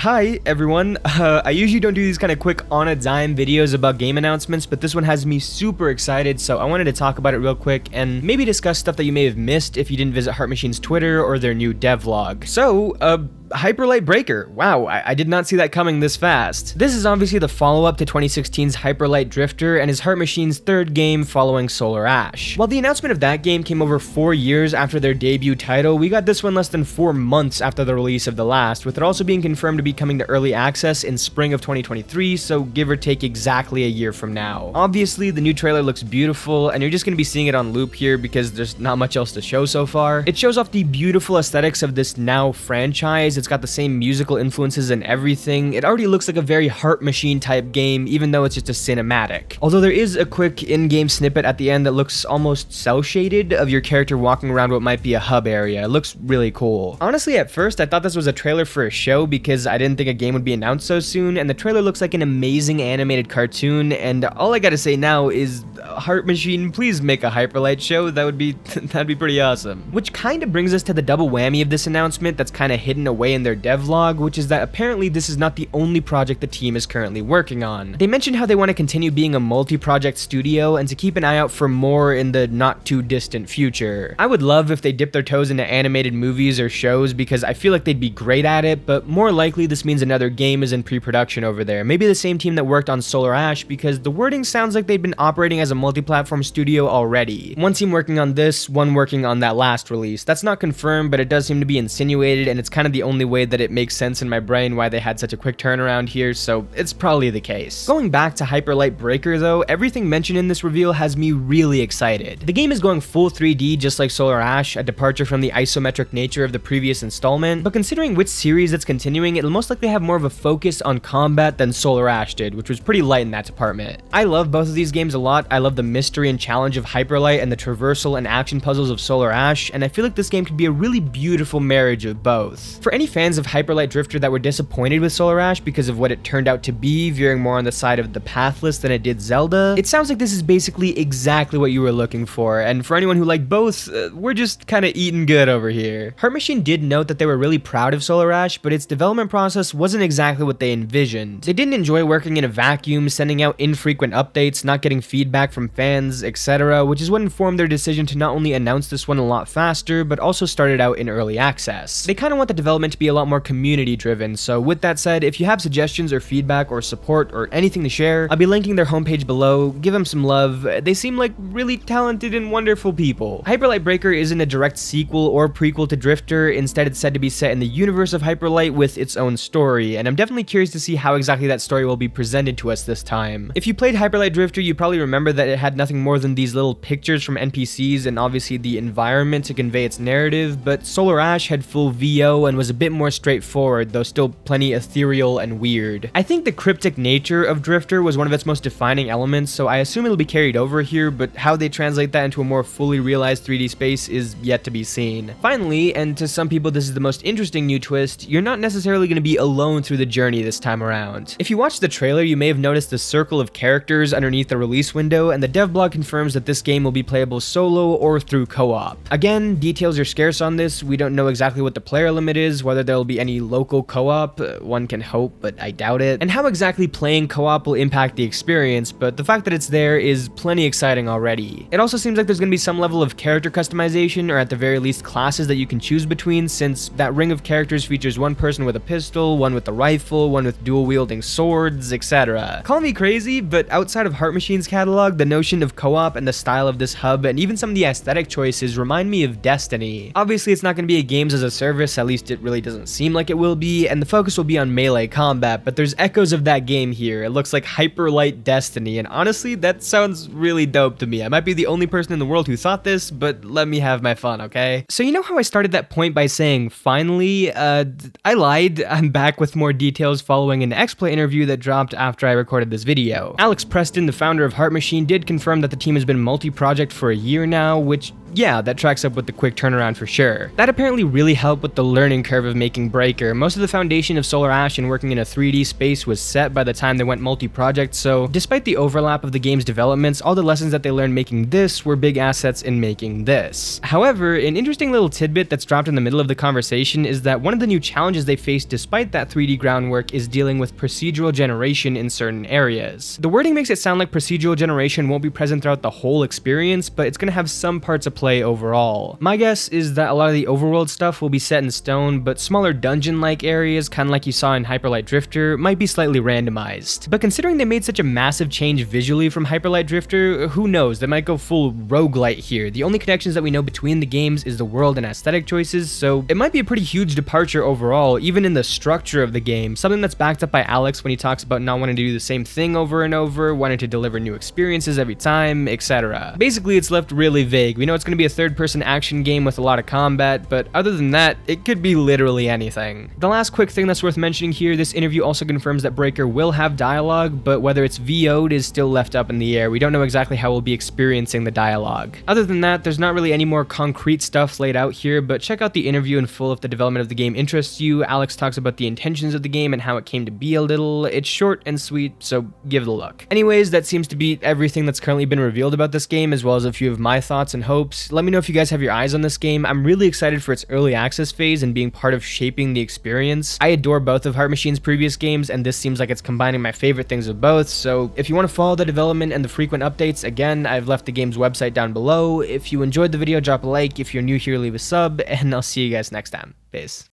Hi everyone, I usually don't do these kind of quick on a dime videos about game announcements, but this one has me super excited, so I wanted to talk about it real quick and maybe discuss stuff that you may have missed if you didn't visit Heart Machine's Twitter or their new devlog. So, Hyperlight Breaker. Wow, I did not see that coming this fast. This is obviously the follow-up to 2016's Hyperlight Drifter and is Heart Machine's third game following Solar Ash. While the announcement of that game came over 4 years after their debut title, we got this one less than 4 months after the release of the last, with it also being confirmed to be coming to early access in spring of 2023, so give or take exactly a year from now. Obviously, the new trailer looks beautiful, and you're just going to be seeing it on loop here because there's not much else to show so far. It shows off the beautiful aesthetics of this now franchise. It's got the same musical influences and everything. It already looks like a very Heart Machine type game, even though it's just a cinematic. Although there is a quick in-game snippet at the end that looks almost cel-shaded of your character walking around what might be a hub area. It looks really cool. Honestly, at first, I thought this was a trailer for a show because I didn't think a game would be announced so soon, and the trailer looks like an amazing animated cartoon, and all I gotta say now is, Heart Machine, please make a Hyperlight show. That'd be pretty awesome. Which kind of brings us to the double whammy of this announcement that's kind of hidden away in their devlog, which is that apparently this is not the only project the team is currently working on. They mentioned how they want to continue being a multi-project studio and to keep an eye out for more in the not too distant future. I would love if they dip their toes into animated movies or shows because I feel like they'd be great at it, but more likely this means another game is in pre-production over there. Maybe the same team that worked on Solar Ash, because the wording sounds like they've been operating as a multi-platform studio already. One team working on this, one working on that last release. That's not confirmed, but it does seem to be insinuated, and it's kind of the only way that it makes sense in my brain why they had such a quick turnaround here, so it's probably the case. Going back to Hyperlight Breaker though, everything mentioned in this reveal has me really excited. The game is going full 3D just like Solar Ash, a departure from the isometric nature of the previous installment, but considering which series it's continuing, it'll most likely have more of a focus on combat than Solar Ash did, which was pretty light in that department. I love both of these games a lot. I love the mystery and challenge of Hyperlight and the traversal and action puzzles of Solar Ash, and I feel like this game could be a really beautiful marriage of both. For any fans of Hyperlight Drifter that were disappointed with Solar Ash because of what it turned out to be, veering more on the side of the pathless than it did Zelda, it sounds like this is basically exactly what you were looking for, and for anyone who liked both, we're just kinda eating good over here. Heart Machine did note that they were really proud of Solar Ash, but its development process wasn't exactly what they envisioned. They didn't enjoy working in a vacuum, sending out infrequent updates, not getting feedback from fans, etc., which is what informed their decision to not only announce this one a lot faster, but also start it out in early access. They kinda want the development to be a lot more community driven, so with that said, if you have suggestions or feedback or support or anything to share, I'll be linking their homepage below. Give them some love. They seem like really talented and wonderful people. Hyperlight Breaker isn't a direct sequel or prequel to Drifter, instead it's said to be set in the universe of Hyperlight with its own story, and I'm definitely curious to see how exactly that story will be presented to us this time. If you played Hyperlight Drifter, you probably remember that it had nothing more than these little pictures from NPCs and obviously the environment to convey its narrative, but Solar Ash had full VO and was a bit more straightforward, though still plenty ethereal and weird. I think the cryptic nature of Drifter was one of its most defining elements, so I assume it'll be carried over here, but how they translate that into a more fully realized 3D space is yet to be seen. Finally, and to some people this is the most interesting new twist, you're not necessarily going to be alone through the journey this time around. If you watched the trailer, you may have noticed the circle of characters underneath the release window, and the dev blog confirms that this game will be playable solo or through co-op. Again, details are scarce on this. We don't know exactly what the player limit is, whether there will be any local co-op, one can hope, but I doubt it, and how exactly playing co-op will impact the experience, but the fact that it's there is plenty exciting already. It also seems like there's going to be some level of character customization, or at the very least classes that you can choose between, since that ring of characters features one person with a pistol, one with a rifle, one with dual-wielding swords, etc. Call me crazy, but outside of Heart Machine's catalog, the notion of co-op and the style of this hub, and even some of the aesthetic choices remind me of Destiny. Obviously, it's not going to be a games as a service, at least it really doesn't seem like it will be, and the focus will be on melee combat, but there's echoes of that game here. It looks like Hyperlight Destiny, and honestly, that sounds really dope to me. I might be the only person in the world who thought this, but let me have my fun, okay? So you know how I started that point by saying, finally? I lied. I'm back with more details following an XPlay interview that dropped after I recorded this video. Alex Preston, the founder of Heart Machine, did confirm that the team has been multi-project for a year now, which yeah, that tracks up with the quick turnaround for sure. That apparently really helped with the learning curve of making Breaker. Most of the foundation of Solar Ash and working in a 3D space was set by the time they went multi-project, so despite the overlap of the game's developments, all the lessons that they learned making this were big assets in making this. However, an interesting little tidbit that's dropped in the middle of the conversation is that one of the new challenges they faced despite that 3D groundwork is dealing with procedural generation in certain areas. The wording makes it sound like procedural generation won't be present throughout the whole experience, but it's going to have some parts of play overall. My guess is that a lot of the overworld stuff will be set in stone, but smaller dungeon-like areas, kind of like you saw in Hyper Light Drifter, might be slightly randomized. But considering they made such a massive change visually from Hyper Light Drifter, who knows, they might go full roguelite here. The only connections that we know between the games is the world and aesthetic choices, so it might be a pretty huge departure overall, even in the structure of the game, something that's backed up by Alex when he talks about not wanting to do the same thing over and over, wanting to deliver new experiences every time, etc. Basically, it's left really vague. We know it's going to be a third-person action game with a lot of combat, but other than that, it could be literally anything. The last quick thing that's worth mentioning here, this interview also confirms that Breaker will have dialogue, but whether it's VO'd is still left up in the air. We don't know exactly how we'll be experiencing the dialogue. Other than that, there's not really any more concrete stuff laid out here, but check out the interview in full if the development of the game interests you. Alex talks about the intentions of the game and how it came to be a little. It's short and sweet, so give it a look. Anyways, that seems to be everything that's currently been revealed about this game, as well as a few of my thoughts and hopes. Let me know if you guys have your eyes on this game. I'm really excited for its early access phase and being part of shaping the experience. I adore both of Heart Machine's previous games, and this seems like it's combining my favorite things of both, so if you want to follow the development and the frequent updates, again, I've left the game's website down below. If you enjoyed the video, drop a like. If you're new here, leave a sub, and I'll see you guys next time. Peace.